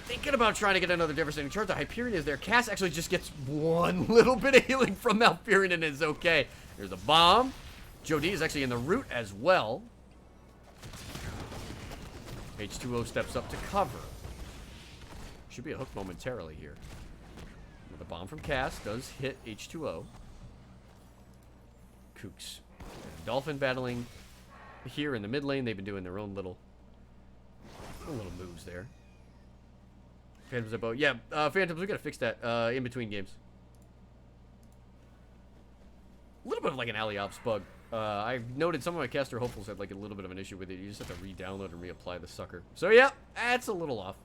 Speaker 1: thinking about trying to get another devastating charge. The Hyperion is there. Cass actually just gets one little bit of healing from Malfurion and is okay. There's a bomb. Jody is actually in the root as well. H2O steps up to cover. Should be a hook momentarily here. The bomb from Cass does hit H2O. Kooks. Dolphin battling here in the mid lane. They've been doing their own little moves there. Phantoms are both. Yeah, Phantoms, we gotta fix that in between games. A little bit of like an alley ops bug. I've noted some of my caster hopefuls had like a little bit of an issue with it. You just have to re-download and reapply the sucker. So yeah, that's a little off.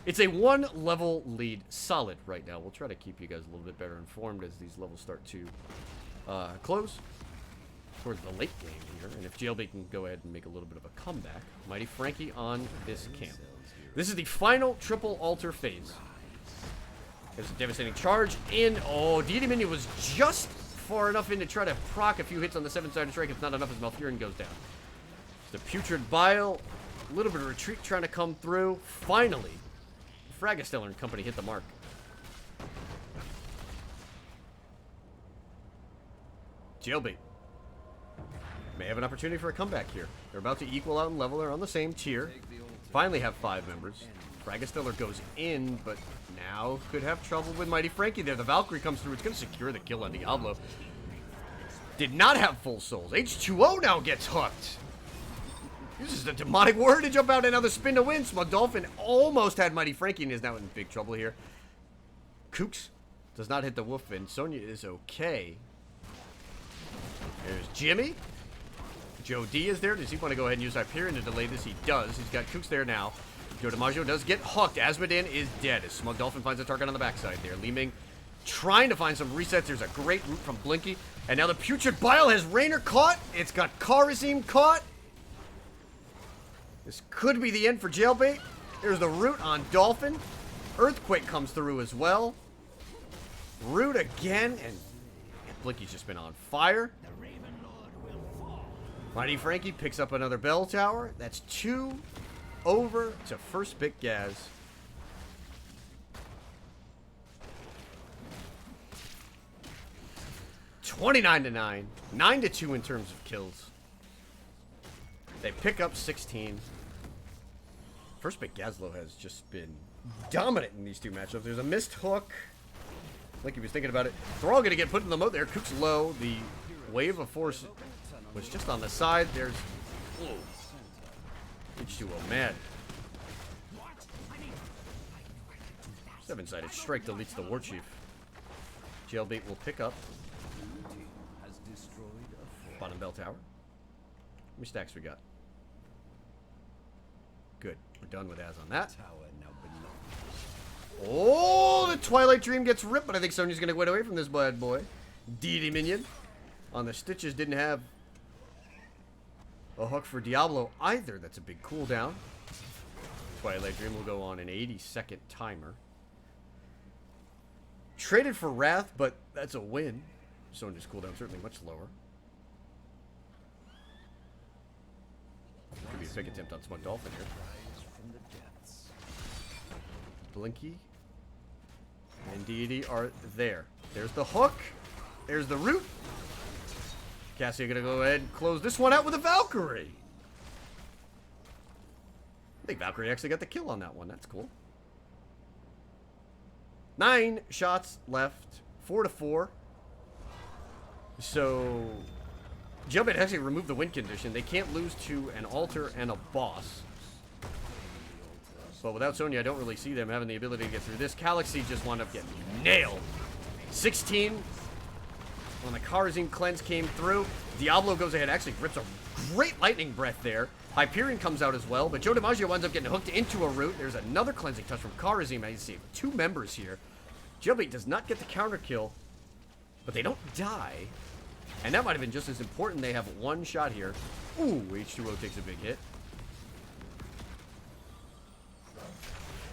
Speaker 1: It's a 1 level lead. Solid right now. We'll try to keep you guys a little bit better informed as these levels start to close towards the late game here. And if Jailbait can go ahead and make a little bit of a comeback. Mighty Frankie on this camp. This is the final triple altar phase. There's a devastating charge in. Oh, Deity Minion was just far enough in to try to proc a few hits on the 7-sided strike. It's not enough as Malfurion goes down. The Putrid Bile. A little bit of retreat trying to come through. Finally, Fragastellar and company hit the mark. Jailbait may have an opportunity for a comeback here. They're about to equal out in level. They're on the same tier. Finally have 5 members. Fragastellar goes in, but now could have trouble with Mighty Frankie there. The Valkyrie comes through. It's going to secure the kill on Diablo. Did not have full souls. H2O now gets hooked. Uses the demonic word to jump out, another spin to win. Smug Dolphin almost had Mighty Frankie and is now in big trouble here. Kooks does not hit the wolf, and Sonya is okay. There's Jimmy. Joe D is there. Does he want to go ahead and use Hyperion to delay this? He does. He's got Kooks there now. Joe DiMaggio does get hooked. Asmodan is dead as Smug Dolphin finds a target on the backside there. Li Ming trying to find some resets. There's a great root from Blinky. And now the Putrid Bile has Raynor caught. It's got Kharazim caught. This could be the end for Jailbait. There's the root on Dolphin. Earthquake comes through as well. Root again, and Blinky's just been on fire. Mighty Frankie picks up another bell tower. That's 2 over to first pick Gaz. $29-9. 9-2 in terms of kills. They pick up 16. First pick Gazlowe has just been dominant in these two matchups. There's a missed hook. Like he was thinking about it. They're all going to get put in the moat there. Cook's low. The wave of force was just on the side. There's... H2O mad. 7-sided strike deletes the War Chief. Jailbait will pick up. Bottom bell tower. How many stacks we got? Good. We're done with Az on that. Oh, the Twilight Dream gets ripped, but I think Sonya's going to get away from this bad boy. DD minion. On the Stitches, didn't have a hook for Diablo either. That's a big cooldown. Twilight Dream will go on an 80-second timer. Traded for Wrath, but that's a win. Sonya's cooldown certainly much lower. Could be a big attempt on Smug Dolphin here. Blinky and Deity are there. There's the hook. There's the root. Cassie gonna go ahead and close this one out with a Valkyrie. I think Valkyrie actually got the kill on that one. That's cool. 9 shots left. 4-4. So Jailbait actually removed the win condition. They can't lose to an altar and a boss. But without Sonya, I don't really see them having the ability to get through this. Galaxy just wound up getting nailed. 16 when the Karazim cleanse came through. Diablo goes ahead, actually rips a great lightning breath there. Hyperion comes out as well, but Joe DiMaggio winds up getting hooked into a root. There's another cleansing touch from Karazim. I see 2 members here. Jailbait does not get the counter kill, but they don't die. And that might have been just as important. They have 1 shot here. Ooh, H2O takes a big hit.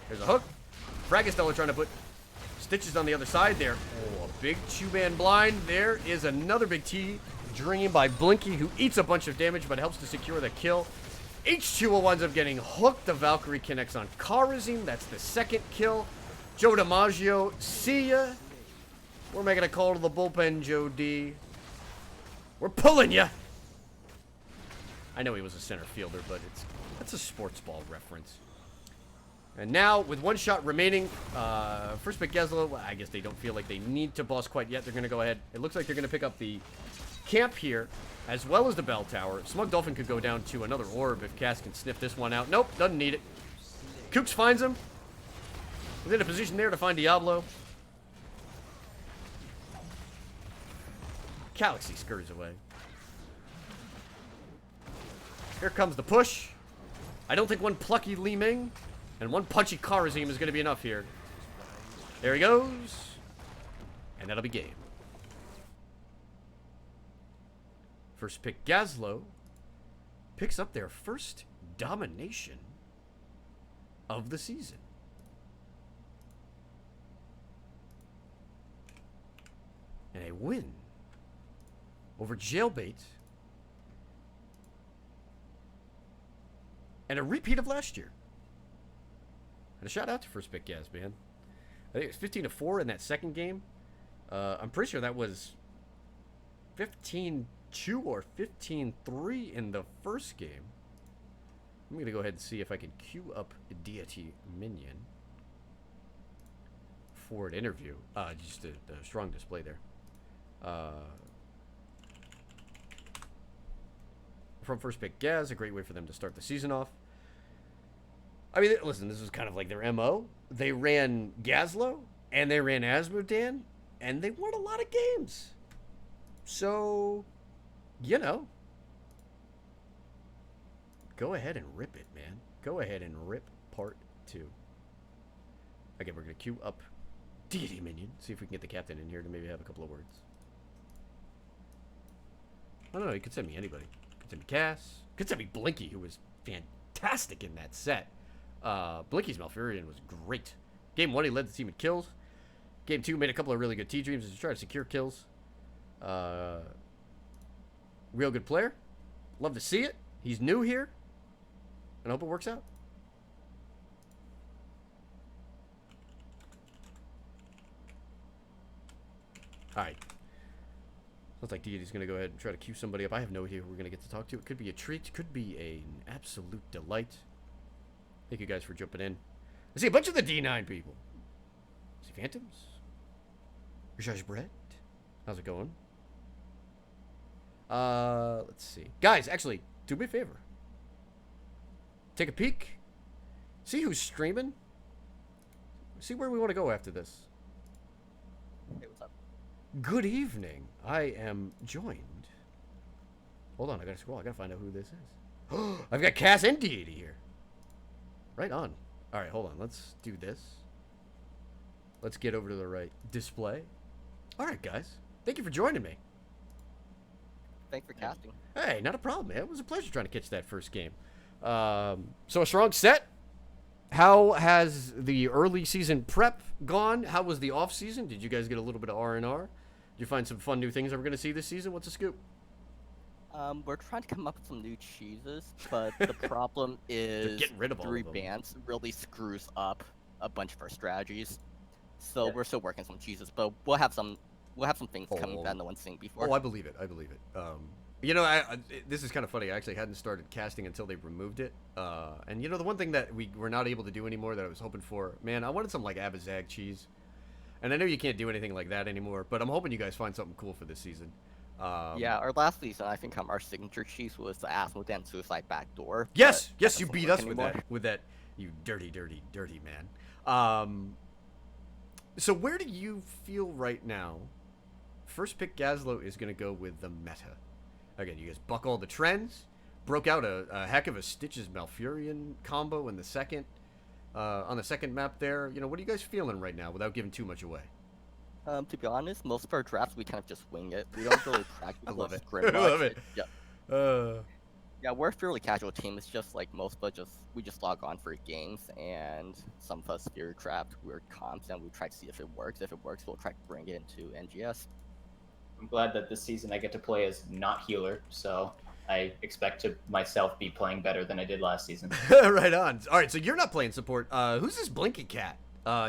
Speaker 1: There's a hook. Fragastella trying to put Stitches on the other side there. Oh, a big 2-man blind. There is another big T dream by Blinky, who eats a bunch of damage but helps to secure the kill. H2O winds up getting hooked. The Valkyrie connects on Karazim. That's the 2nd kill. Joe DiMaggio, see ya. We're making a call to the bullpen, Joe D. We're pulling ya. I know he was a center fielder, but that's a sports ball reference. And now, with 1 shot remaining, first pick Gazlowe, well, I guess they don't feel like they need to boss quite yet. They're going to go ahead. It looks like they're going to pick up the camp here, as well as the bell tower. Smug Dolphin could go down to another orb if Cass can sniff this one out. Nope, doesn't need it. Kooks finds him. Within a position there to find Diablo. Galaxy scurries away. Here comes the push. I don't think 1 plucky Li Ming and 1 punchy Karazim is going to be enough here. There he goes. And that'll be game. First pick Gazlowe picks up their first domination of the season. And a win over Jailbait. And a repeat of last year. And a shout out to first pick Gaz, man. I think it was 15-4 in that second game. I'm pretty sure that was 15-2 or 15-3 in the first game. I'm going to go ahead and see if I can queue up a Deity minion for an interview. Just a strong display there. From first pick Gaz, a great way for them to start the season off. I mean, listen, this was kind of like their MO. They ran Gazlowe, and they ran Asmodan, and they won a lot of games. So, you know, go ahead and rip it, man. Go ahead and rip part 2. Okay, we're going to queue up Deity Minion. See if we can get the captain in here to maybe have a couple of words. I don't know, you could send me anybody. Could send me Cass. Could send me Blinky, who was fantastic in that set. Blinky's Malfurion was great. Game 1, he led the team in kills. Game 2, made a couple of really good T-Dreams as he tried to secure kills. Real good player. Love to see it. He's new here. And I hope it works out. Alright. Looks like Deity's going to go ahead and try to queue somebody up. I have no idea who we're going to get to talk to. It could be a treat. Could be an absolute delight. Thank you guys for jumping in. I see a bunch of the D9 people. I see Phantoms. Judge Brett. How's it going? Let's see. Guys, actually, do me a favor. Take a peek. See who's streaming. See where we want to go after this.
Speaker 5: Hey, what's up?
Speaker 1: Good evening. I am joined. Hold on, I gotta scroll. I gotta find out who this is. I've got Cass and Deity here. Right on. Alright, hold on. Let's do this. Let's get over to the right display. Alright, guys. Thank you for joining me.
Speaker 5: Thanks for casting.
Speaker 1: Hey, not a problem, man. It was a pleasure trying to catch that first game. So a strong set. How has the early season prep gone? How was the off season? Did you guys get a little bit of R&R? Did you find some fun new things that we're going to see this season? What's the scoop?
Speaker 5: We're trying to come up with some new cheeses, but the problem is
Speaker 1: getting rid of all
Speaker 5: three
Speaker 1: of them.
Speaker 5: bans really screws up a bunch of our strategies. So we're still working some cheeses, but we'll have some things coming that no one's seen before.
Speaker 1: Oh, I believe it. I believe it. You know, this is kind of funny. I actually hadn't started casting until they removed it. And you know, the one thing that we're not able to do anymore that I was hoping for, man, I wanted some like Abazag cheese. And I know you can't do anything like that anymore, but I'm hoping you guys find something cool for this season.
Speaker 5: Yeah, our last season, I think our signature cheese was the Azimuth and Suicide Backdoor.
Speaker 1: Yes,
Speaker 5: but
Speaker 1: yes,
Speaker 5: that
Speaker 1: you
Speaker 5: doesn't
Speaker 1: beat
Speaker 5: work
Speaker 1: us with
Speaker 5: anymore.
Speaker 1: that. With that, you dirty, dirty, dirty man. So where do you feel right now? First pick Gazlowe is going to go with the meta. Again, you guys buck all the trends. Broke out a heck of a Stitches Malfurion combo in the second. On the second map there. You know, what are you guys feeling right now without giving too much away?
Speaker 5: To be honest, most of our drafts we kind of just wing it. We don't really practice.
Speaker 1: I love it.
Speaker 5: Script
Speaker 1: I love
Speaker 5: much.
Speaker 1: it.
Speaker 5: Yeah. Yeah, we're a fairly casual team. It's just like most of us we just log on for games, and some of us fear trapped. We're comps, and we try to see if it works. If it works, we'll try to bring it into NGS.
Speaker 6: I'm glad that this season I get to play as not healer, so I expect to myself be playing better than I did last season.
Speaker 1: Right on. All right, so you're not playing support. Who's this Blinky Cat?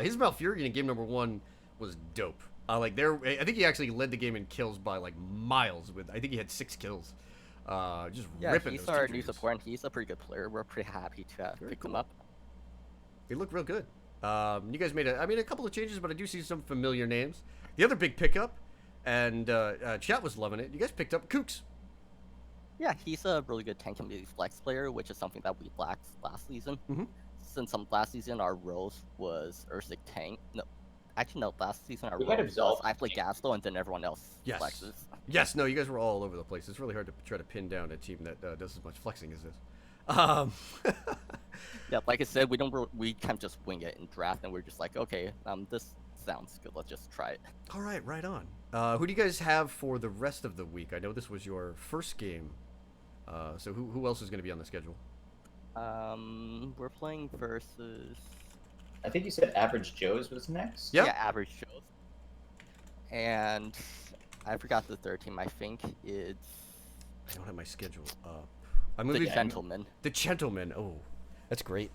Speaker 1: His Malfurion in game number 1 was dope. I think he actually led the game in kills by like miles. I think he had 6 kills. Just ripping
Speaker 5: he's
Speaker 1: those
Speaker 5: our
Speaker 1: T-Dreams.
Speaker 5: new support, and he's a pretty good player. We're pretty happy to pick him up.
Speaker 1: He looked real good. You guys made a couple of changes, but I do see some familiar names. The other big pickup, and chat was loving it. You guys picked up Kooks.
Speaker 5: Yeah, he's a really good tank community flex player, which is something that we lacked last season. Since last season our roles was Ursic tank. No, actually no. Last season our
Speaker 6: We had
Speaker 5: roles was
Speaker 6: Absolve
Speaker 5: I play Gazlowe, and then everyone else
Speaker 1: Yes.
Speaker 5: flexes.
Speaker 1: Yes, no, you guys were all over the place. It's really hard to try to pin down a team that does as much flexing as this.
Speaker 5: Yeah, like I said, we kind of just wing it in draft, and we're just like, okay, this sounds good. Let's just try it.
Speaker 1: All right, right on. Who do you guys have for the rest of the week? I know this was your first game. So who else is going to be on the schedule?
Speaker 5: We're playing versus.
Speaker 6: I think you said Average Joe's was next.
Speaker 1: Yep.
Speaker 5: Yeah, average shows. And I forgot the third team. I think it's
Speaker 1: I don't have my schedule up.
Speaker 5: the Gentleman.
Speaker 1: The Gentleman. Oh, that's great.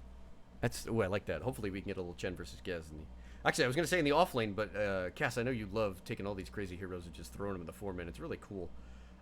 Speaker 1: I like that. Hopefully we can get a little Chen versus Gez. Actually, I was going to say in the off lane, but Cass, I know you love taking all these crazy heroes and just throwing them in the 4-man. It's really cool.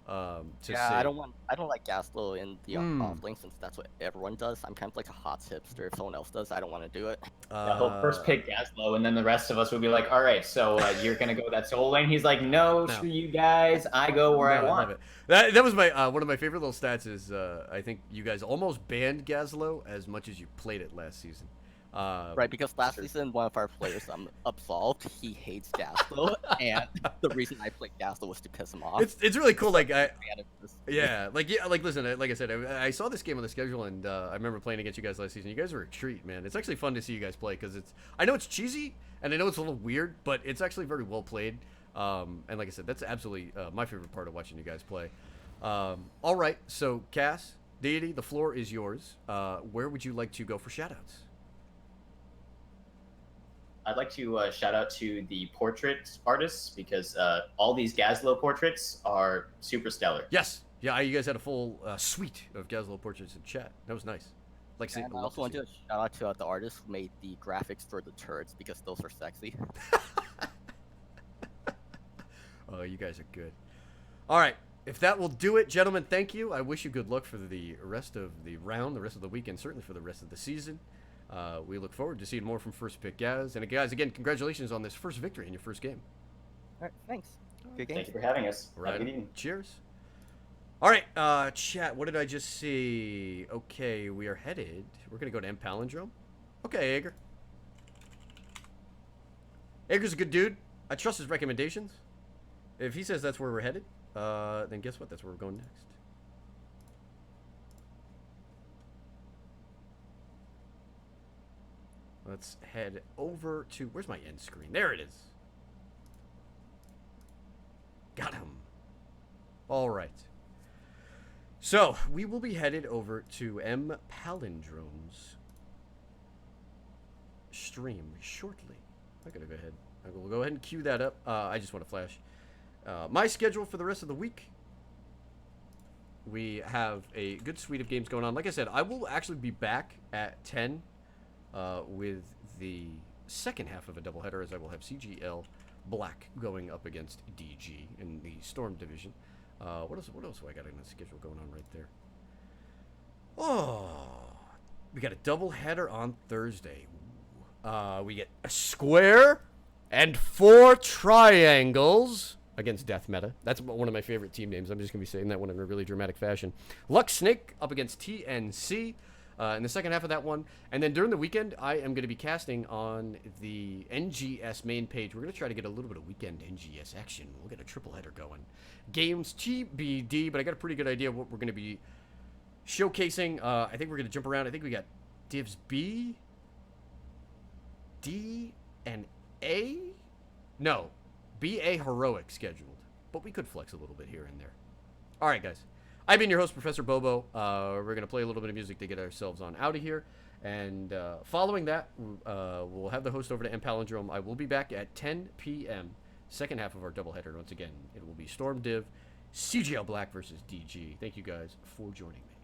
Speaker 1: To
Speaker 5: Yeah,
Speaker 1: see.
Speaker 5: I don't like Gazlowe in the off lane since that's what everyone does. I'm kind of like a hot hipster. If someone else does, I don't want to do it.
Speaker 6: Yeah, he'll first pick Gazlowe, and then the rest of us will be like, all right, so you're going to go that solo lane? He's like, no, screw you guys. I go where I want.
Speaker 1: love it. That was my one of my favorite little stats is I think you guys almost banned Gazlowe as much as you played it last season.
Speaker 5: Right, because last season one of our players absolved. He hates Gazlowe, and the reason I played Gazlowe was to piss him off.
Speaker 1: It's really cool. Like
Speaker 5: Yeah,
Speaker 1: listen, like I said, I saw this game on the schedule, and I remember playing against you guys last season. You guys were a treat, man. It's actually fun to see you guys play because I know it's cheesy and I know it's a little weird, but it's actually very well played. And like I said, that's absolutely my favorite part of watching you guys play. All right, so Cass, Deity, the floor is yours. Where would you like to go for shoutouts?
Speaker 6: I'd like to shout out to the portrait artists because all these Gazlowe portraits are super stellar.
Speaker 1: Yes. Yeah, you guys had a full suite of Gazlowe portraits in chat. That was nice. Like,
Speaker 5: And I also want to shout out to the artist who made the graphics for the turds because those are sexy.
Speaker 1: Oh, you guys are good. All right. If that will do it, gentlemen, thank you. I wish you good luck for the rest of the round, the rest of the weekend, certainly for the rest of the season. We look forward to seeing more from First Pick Gaz. And guys, again, congratulations on this first victory in your first game.
Speaker 5: All right, thanks. Good game.
Speaker 6: Thank you for having us.
Speaker 1: Right.
Speaker 6: Have a good evening.
Speaker 1: Cheers. All right, chat, what did I just see? Okay, we are headed. We're going to go to M Palindrome. Okay, Ager. Ager's a good dude. I trust his recommendations. If he says that's where we're headed, then guess what? That's where we're going next. Let's head over to... Where's my end screen? There it is. Got him. All right. So, we will be headed over to M Palindrome's stream shortly. I'm going to go ahead. I will go ahead and cue that up. I just want to flash my schedule for the rest of the week. We have a good suite of games going on. Like I said, I will actually be back at 10 with the second half of a doubleheader, as I will have CGL Black going up against DG in the Storm Division. What else have I got in the schedule going on right there? Oh, we got a doubleheader on Thursday. We get a square and 4 triangles against Death Meta. That's one of my favorite team names. I'm just going to be saying that one in a really dramatic fashion. Lux Snake up against TNC in the second half of that one. And then during the weekend, I am going to be casting on the NGS main page. We're going to try to get a little bit of weekend NGS action. We'll get a triple header going. Games TBD, but I got a pretty good idea of what we're going to be showcasing. I think we're going to jump around. I think we got Divs B, D, and A? No. BA Heroic scheduled. But we could flex a little bit here and there. All right, guys. I've been your host, Professor Bobo. We're going to play a little bit of music to get ourselves on out of here. And following that, we'll have the host over to M Palindrome. I will be back at 10 p.m. Second half of our doubleheader. Once again, it will be Storm Div, CGL Black versus DG. Thank you guys for joining me.